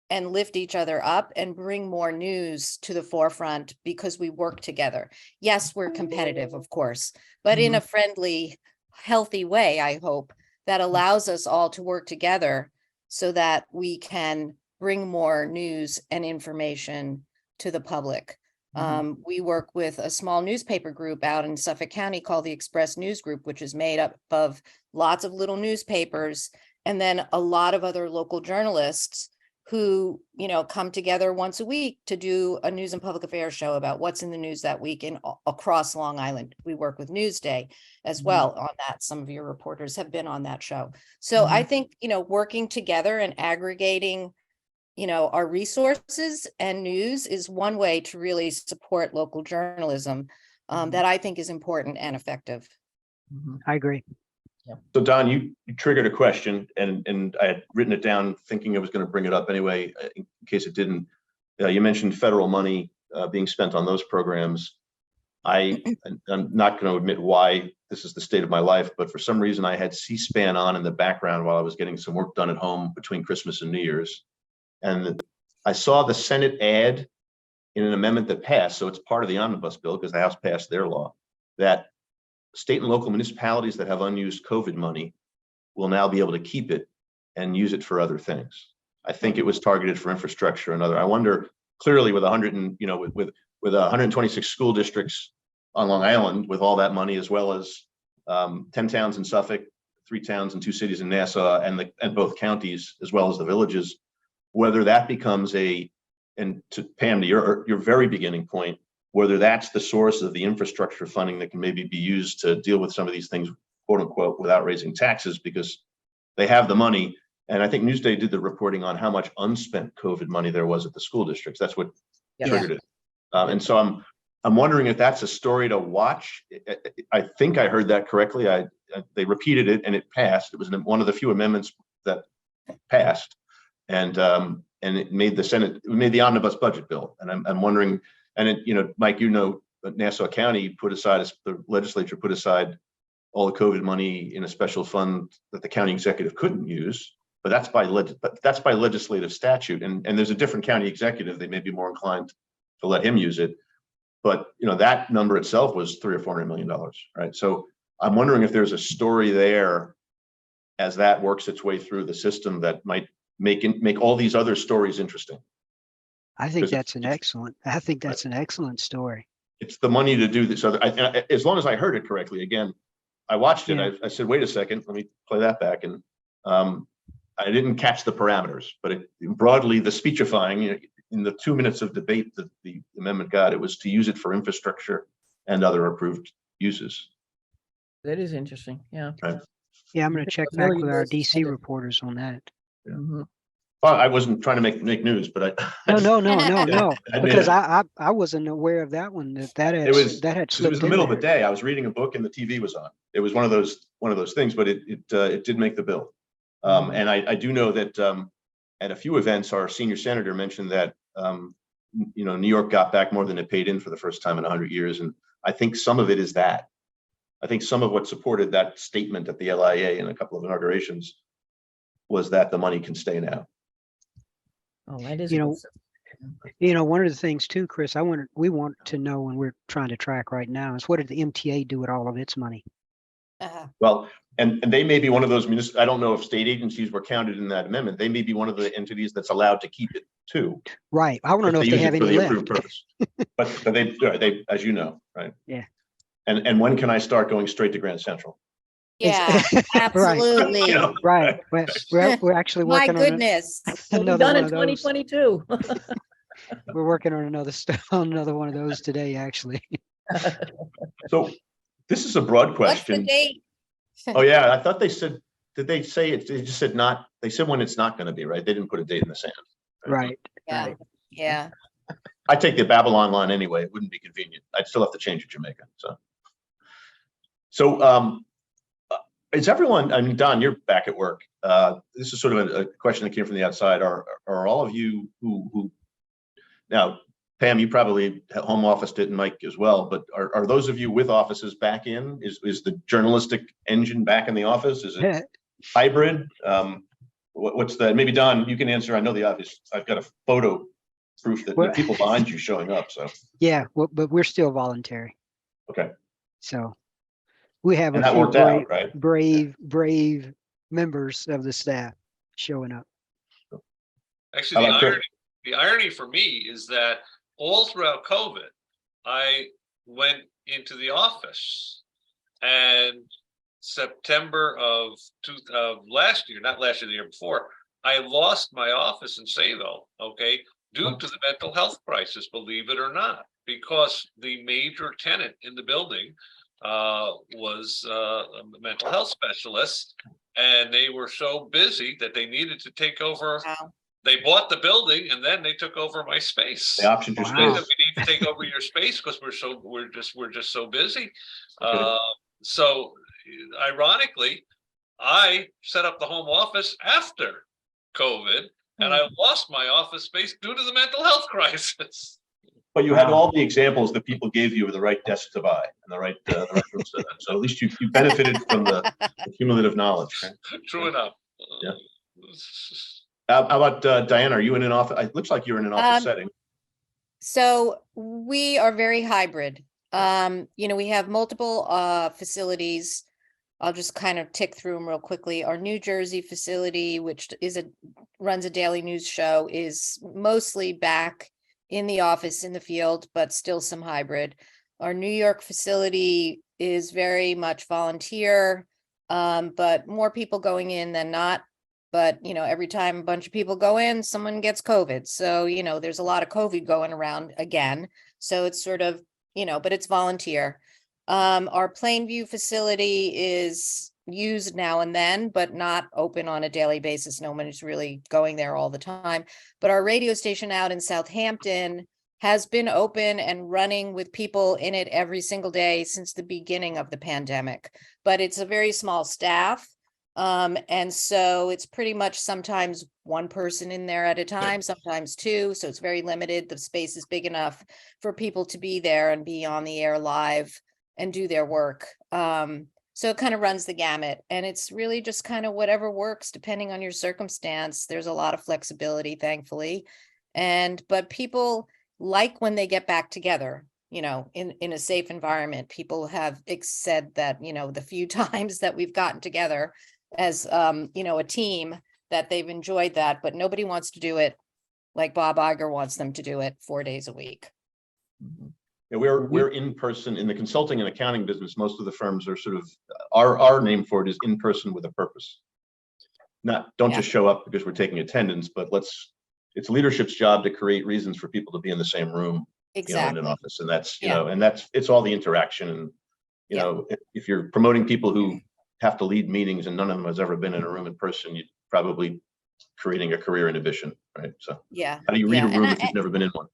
and lift each other up and bring more news to the forefront because we work together. Yes, we're competitive, of course, but in a friendly, healthy way, I hope, that allows us all to work together so that we can bring more news and information to the public. We work with a small newspaper group out in Suffolk County called the Express News Group, which is made up of lots of little newspapers and then a lot of other local journalists who, come together once a week to do a news and public affairs show about what's in the news that week across Long Island. We work with Newsday as well on that. Some of your reporters have been on that show. So I think, working together and aggregating, our resources and news is one way to really support local journalism that I think is important and effective. I agree. So Don, you triggered a question, and I had written it down thinking I was going to bring it up anyway, in case it didn't. You mentioned federal money being spent on those programs. I'm not going to admit why this is the state of my life, but for some reason I had C-SPAN on in the background while I was getting some work done at home between Christmas and New Year's. And I saw the Senate add in an amendment that passed, so it's part of the omnibus bill because the House passed their law, that state and local municipalities that have unused COVID money will now be able to keep it and use it for other things. I think it was targeted for infrastructure and other. I wonder, clearly with 126 school districts on Long Island with all that money, as well as 10 towns in Suffolk, 3 towns and 2 cities in Nassau, and both counties, as well as the villages, whether that becomes and to Pam, to your very beginning point, whether that's the source of the infrastructure funding that can maybe be used to deal with some of these things, quote unquote, without raising taxes, because they have the money. And I think Newsday did the reporting on how much unspent COVID money there was at the school districts. That's what triggered it. And so I'm wondering if that's a story to watch. I think I heard that correctly. They repeated it and it passed. It was one of the few amendments that passed, and it made the Senate, it made the omnibus budget bill. And I'm wondering. And Mike, Nassau County the legislature put aside all the COVID money in a special fund that the county executive couldn't use, but that's by legislative statute. And there's a different county executive. They may be more inclined to let him use it. But that number itself was $300 or $400 million, right? So I'm wondering if there's a story there as that works its way through the system that might make all these other stories interesting. I think that's an excellent story. It's the money to do this other. As long as I heard it correctly, again, I watched it. I said, wait a second, let me play that back. And I didn't catch the parameters, but broadly, the speechifying in the 2 minutes of debate that the amendment got, it was to use it for infrastructure and other approved uses. That is interesting. Yeah. Right. Yeah, I'm going to check back with our DC reporters on that. Yeah. Well, I wasn't trying to make news, but No. Because I wasn't aware of that one. That had slipped. It was the middle of the day. I was reading a book and the TV was on. It was one of those things, but it did make the bill. And I do know that at a few events, our senior senator mentioned that New York got back more than it paid in for the first time in 100 years, and I think some of it is that. I think some of what supported that statement at the LIA in a couple of inaugurations was that the money can stay now. Oh, that is. One of the things too, Chris, we want to know, and we're trying to track right now, is what did the MTA do with all of its money? Well, and they may be one of those I don't know if state agencies were counted in that amendment. They may be one of the entities that's allowed to keep it too. Right. I want to know if they have any left. But they, as you know, right? Yeah. And when can I start going straight to Grand Central? Yeah, absolutely. Right. We're actually working My goodness. on We'll be done in 2022. We're working on another one of those today, actually. So this is a broad question. What's the date? Oh yeah, I thought they said. Did they say it? They just said not. They said when it's not going to be, right? They didn't put a date in the sand. Right. Yeah. Right. Yeah. I take the Babylon line anyway. It wouldn't be convenient. I'd still have to change at Jamaica. So is everyone? I mean, Don, you're back at work. This is sort of a question that came from the outside. Are all of you who now, Pam, you probably home officed it, and Mike as well. But are those of you with offices back in? Is the journalistic engine back in the office? Is it hybrid? What's the? Maybe Don, you can answer. I know the obvious. I've got a photo proof that the people behind you showing up. So yeah, but we're still voluntary. Okay. So we have and a few brave members of the staff showing up. Actually, the irony for me is that all throughout COVID, I went into the office, and September of last year, not last year, the year before, I lost my office in Sayville, okay, due to the mental health crisis, believe it or not, because the major tenant in the building was a mental health specialist, and they were so busy that they needed to take over. Wow. They bought the building and then they took over my space. They optioned your They said, space. we need to take over your space because we're just so busy. Okay. So ironically, I set up the home office after COVID, and I lost my office space due to the mental health crisis. But you had all the examples that people gave you of the right desk to buy and the right room set up. So at least you benefited from the cumulative knowledge. Right? True enough. Yeah. How about Diane? Are you in an office? It looks like you're in an office setting. So we are very hybrid. We have multiple facilities. I'll just kind of tick through them real quickly. Our New Jersey facility, which runs a daily news show, is mostly back in the office in the field, but still some hybrid. Our New York facility is very much volunteer, but more people going in than not. But, every time a bunch of people go in, someone gets COVID. So, there's a lot of COVID going around again. So it's sort of, but it's volunteer. Our Plainview facility is used now and then, but not open on a daily basis. No one is really going there all the time. But our radio station out in Southampton has been open and running with people in it every single day since the beginning of the pandemic. But it's a very small staff. And so it's pretty much sometimes one person in there at a time, sometimes two. So it's very limited. The space is big enough for people to be there and be on the air live and do their work. So it kind of runs the gamut, and it's really just kind of whatever works depending on your circumstance. There's a lot of flexibility, thankfully. But people like when they get back together, in a safe environment. People have said that, the few times that we've gotten together as, a team, that they've enjoyed that, but nobody wants to do it like Bob Iger wants them to do it 4 days a week. Yeah, we're in person in the consulting and accounting business. Most of the firms are sort of, our name for it is in person with a purpose. Don't just show up because we're taking attendance, but it's leadership's job to create reasons for people to be in the same room, Exactly. in an office. And that's, it's all the interaction. And, if you're promoting people who have to lead meetings and none of them has ever been in a room in person, you're probably creating a career inhibition, right? So how do you read a room if you've never been in one?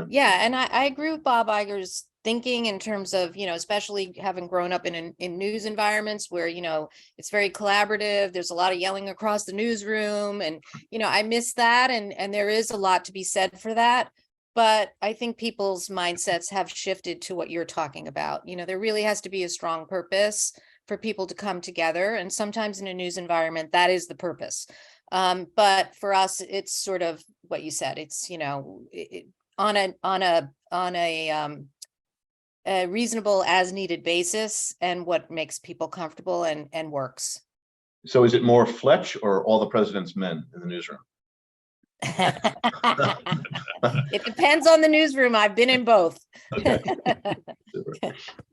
Yeah, and I agree with Bob Iger's thinking in terms of, especially having grown up in news environments where, it's very collaborative. There's a lot of yelling across the newsroom, and, I miss that. And there is a lot to be said for that. But I think people's mindsets have shifted to what you're talking about. There really has to be a strong purpose for people to come together. And sometimes in a news environment, that is the purpose. But for us, it's sort of what you said. It's, on a reasonable as needed basis, and what makes people comfortable and works. So is it more Fletch or all the president's men in the newsroom? It depends on the newsroom. I've been in both. Okay.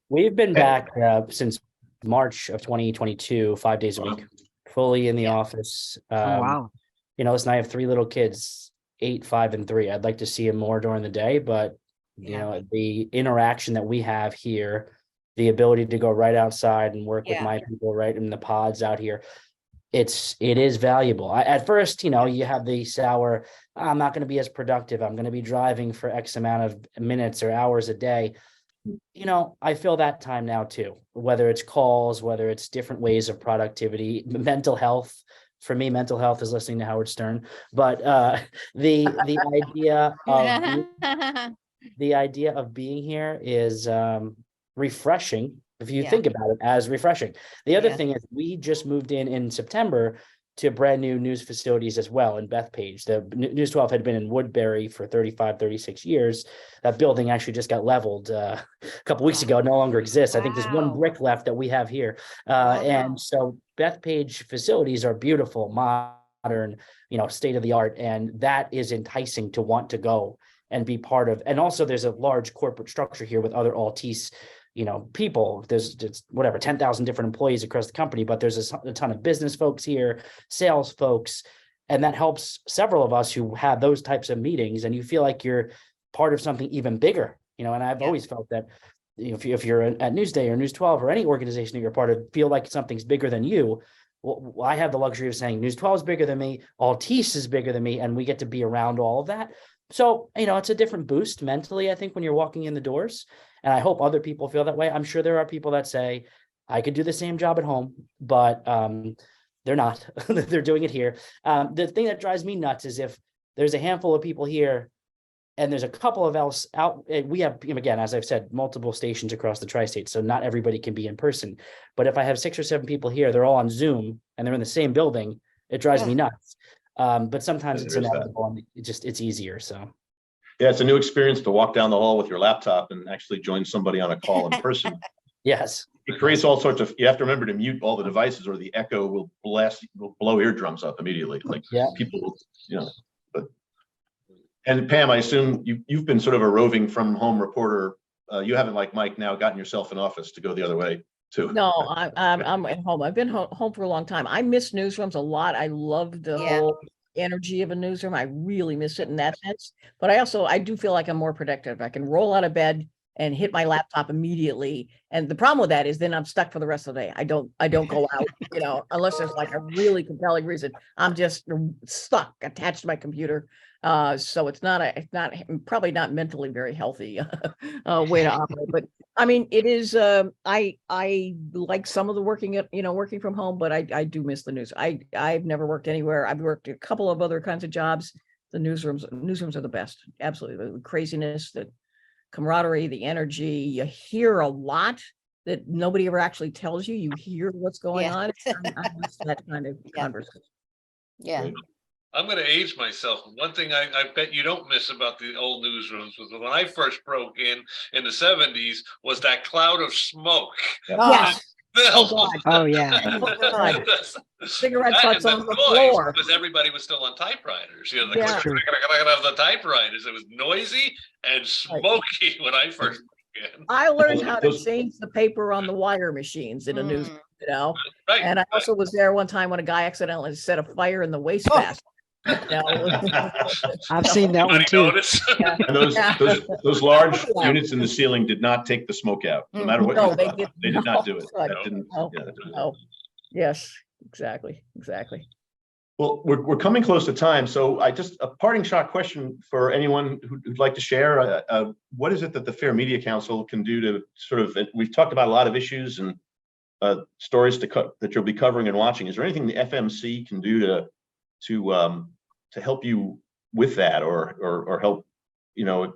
We've been back since March of 2022, 5 days a week, fully in the office. Wow. Listen, I have 3 little kids, 8, 5, and 3. I'd like to see them more during the day, but the interaction that we have here, the ability to go right outside and work with my people right in the pods out here, it is valuable. At first, you have the sour, I'm not going to be as productive. I'm going to be driving for X amount of minutes or hours a day. I feel that time now too, whether it's calls, whether it's different ways of productivity, mental health. For me, mental health is listening to Howard Stern, but the idea of being here is refreshing. If you think about it as refreshing. The other thing is we just moved in September to brand new news facilities as well in Bethpage. The News 12 had been in Woodbury for 35, 36 years. That building actually just got leveled a couple weeks ago. It no longer exists. I think there's one brick left that we have here. And so Bethpage facilities are beautiful, modern, state of the art. And that is enticing to want to go and be part of. And also there's a large corporate structure here with other Altice people. There's 10,000 different employees across the company, but there's a ton of business folks here, sales folks. And that helps several of us who have those types of meetings, and you feel like you're part of something even bigger, and I've always felt that if you're at Newsday or News 12 or any organization that you're part of, feel like something's bigger than you. Well, I have the luxury of saying News 12 is bigger than me, Altice is bigger than me, and we get to be around all of that. So, it's a different boost mentally, I think, when you're walking in the doors. And I hope other people feel that way. I'm sure there are people that say, I could do the same job at home, but they're not. They're doing it here. The thing that drives me nuts is if there's a handful of people here and there's a couple of else out. We have, again, as I've said, multiple stations across the tri-state, so not everybody can be in person. But if I have 6 or 7 people here, they're all on Zoom and they're in the same building, it drives me nuts. But sometimes it's inevitable and it's easier. So. Yeah, it's a new experience to walk down the hall with your laptop and actually join somebody on a call in person. Yes. It creates all sorts of, you have to remember to mute all the devices or the echo will blow eardrums up immediately. Like people will, but. And Pam, I assume you've been sort of a roving from home reporter. You haven't, like Mike, now gotten yourself an office to go the other way too. No, I'm at home. I've been home for a long time. I miss newsrooms a lot. I love the whole energy of a newsroom. I really miss it in that sense. But I do feel like I'm more productive. I can roll out of bed and hit my laptop immediately. And the problem with that is then I'm stuck for the rest of the day. I don't go out, unless there's like a really compelling reason. I'm just stuck attached to my computer. So it's probably not mentally very healthy way to operate. But I mean, it is. I like some of the working from home, but I do miss the news. I've never worked anywhere. I've worked a couple of other kinds of jobs. The newsrooms are the best. Absolutely, the craziness, the camaraderie, the energy. You hear a lot that nobody ever actually tells you. You hear what's going on. I miss that kind of conversation. Yeah. I'm going to age myself. One thing I bet you don't miss about the old newsrooms was when I first broke in the 70s was that cloud of smoke. Yes. Oh, oh yeah. Cigarette butts on the floor. Because everybody was still on typewriters. The typewriters. It was noisy and smoky when I first broke in. I learned how to change the paper on the wire machines in a news, Right. And I also was there one time when a guy accidentally set a fire in the wastebasket. I've seen that one too. And those large units in the ceiling did not take the smoke out, no matter what. No, they did not do it. Yes, exactly. Well, we're coming close to time, so a parting shot question for anyone who'd like to share. What is it that the Fair Media Council can do to sort of? We've talked about a lot of issues and stories that you'll be covering and watching. Is there anything the FMC can do to help you with that, or help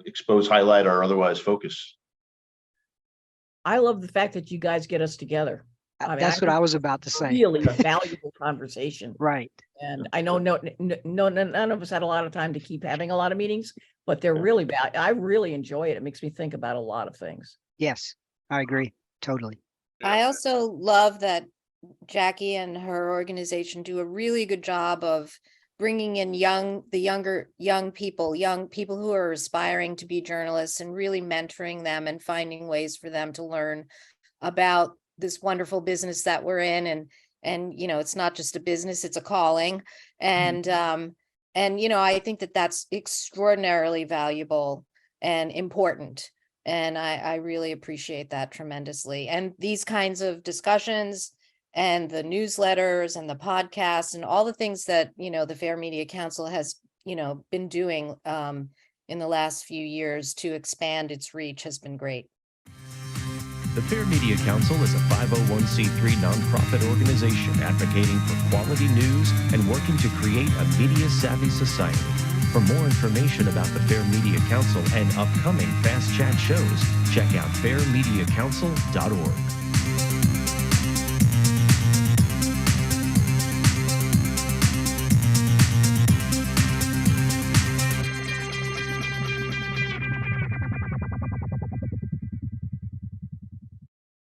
expose, highlight, or otherwise focus? I love the fact that you guys get us together. That's what I was about to say. Really valuable conversation, right? And I know none of us had a lot of time to keep having a lot of meetings, but they're really bad. I really enjoy it. It makes me think about a lot of things. Yes, I agree totally. I also love that Jackie and her organization do a really good job of bringing in young people who are aspiring to be journalists and really mentoring them and finding ways for them to learn about this wonderful business that we're in. And it's not just a business, it's a calling. And I think that that's extraordinarily valuable and important. And I really appreciate that tremendously. And these kinds of discussions and the newsletters and the podcasts and all the things that, the Fair Media Council has, been doing in the last few years to expand its reach has been great. The Fair Media Council is a 501c3 nonprofit organization advocating for quality news and working to create a media-savvy society. For more information about the Fair Media Council and upcoming Fast Chat shows, check out fairmediacouncil.org.